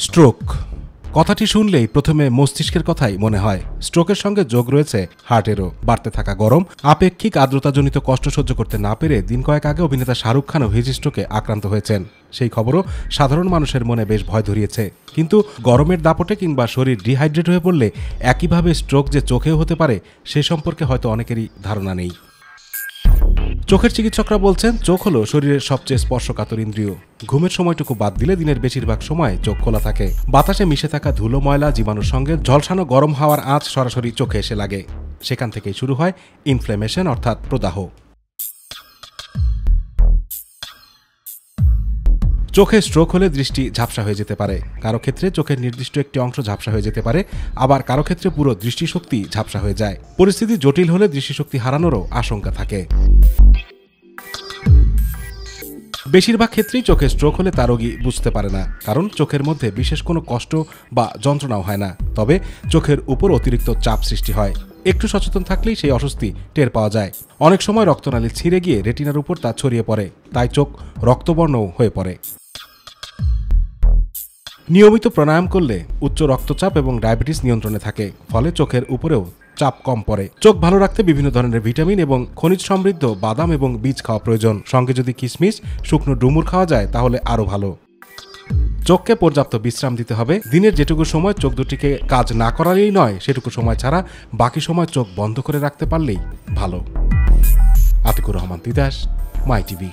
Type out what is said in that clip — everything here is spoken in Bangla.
স্ট্রোক কথাটি শুনলেই প্রথমে মস্তিষ্কের কথাই মনে হয়। স্ট্রোকের সঙ্গে যোগ রয়েছে হার্টেরও। বাড়তে থাকা গরম, আপেক্ষিক আর্দ্রতাজনিত কষ্ট সহ্য করতে না পেরে দিন কয়েক আগে অভিনেতা শাহরুখ খানও হিট স্ট্রোকে আক্রান্ত হয়েছেন। সেই খবরও সাধারণ মানুষের মনে বেশ ভয় ধরিয়েছে। কিন্তু গরমের দাপটে কিংবা শরীর ডিহাইড্রেট হয়ে পড়লে একইভাবে স্ট্রোক যে চোখেও হতে পারে সে সম্পর্কে হয়তো অনেকেরই ধারণা নেই। চোখের চিকিৎসকরা বলছেন, চোখ হলো শরীরের সবচেয়ে স্পর্শকাতর ইন্দ্রিয়। ঘুমের সময়টুকু বাদ দিলে দিনের বেশিরভাগ সময় চোখ খোলা থাকে। বাতাসে মিশে থাকা ধুলো, ময়লা, জীবাণুর সঙ্গে ঝলসানো গরম হাওয়ার আঁচ সরাসরি চোখে এসে লাগে। সেখান থেকেই শুরু হয় ইনফ্ল্যামেশন অর্থাৎ প্রদাহ। চোখে স্ট্রোক হলে দৃষ্টি ঝাপসা হয়ে যেতে পারে। কারো ক্ষেত্রে চোখের নির্দিষ্ট একটি অংশ ঝাপসা হয়ে যেতে পারে, আবার কারো ক্ষেত্রে পুরো দৃষ্টিশক্তি ঝাপসা হয়ে যায়। পরিস্থিতি জটিল হলে দৃষ্টিশক্তি হারানোরও আশঙ্কা থাকে। বেশিরভাগ ক্ষেত্রেই চোখে স্ট্রোক হলে তা রোগী বুঝতে পারে না, কারণ চোখের মধ্যে বিশেষ কোনো কষ্ট বা যন্ত্রণাও হয় না। তবে চোখের উপর অতিরিক্ত চাপ সৃষ্টি হয়। একটু সচেতন থাকলেই সেই অস্বস্তি টের পাওয়া যায়। অনেক সময় রক্তনালী ছিঁড়ে গিয়ে রেটিনার উপর তা ছড়িয়ে পড়ে, তাই চোখ রক্তবর্ণও হয়ে পড়ে। নিয়মিত প্রাণায়াম করলে উচ্চ রক্তচাপ এবং ডায়াবেটিস নিয়ন্ত্রণে থাকে, ফলে চোখের উপরেও চাপ কম পড়ে। চোখ ভালো রাখতে বিভিন্ন ধরনের ভিটামিন এবং খনিজ সমৃদ্ধ বাদাম এবং বীজ খাওয়া প্রয়োজন। সঙ্গে যদি কিশমিশ, শুকনো ডুমুর খাওয়া যায় তাহলে আরও ভালো। চোখকে পর্যাপ্ত বিশ্রাম দিতে হবে। দিনের যেটুকু সময় চোখ দুটিকে কাজ না করালেই নয়, সেটুকু সময় ছাড়া বাকি সময় চোখ বন্ধ করে রাখতে পারলেই ভালো। আতিকুর রহমান তিতাস, মাই টিভি।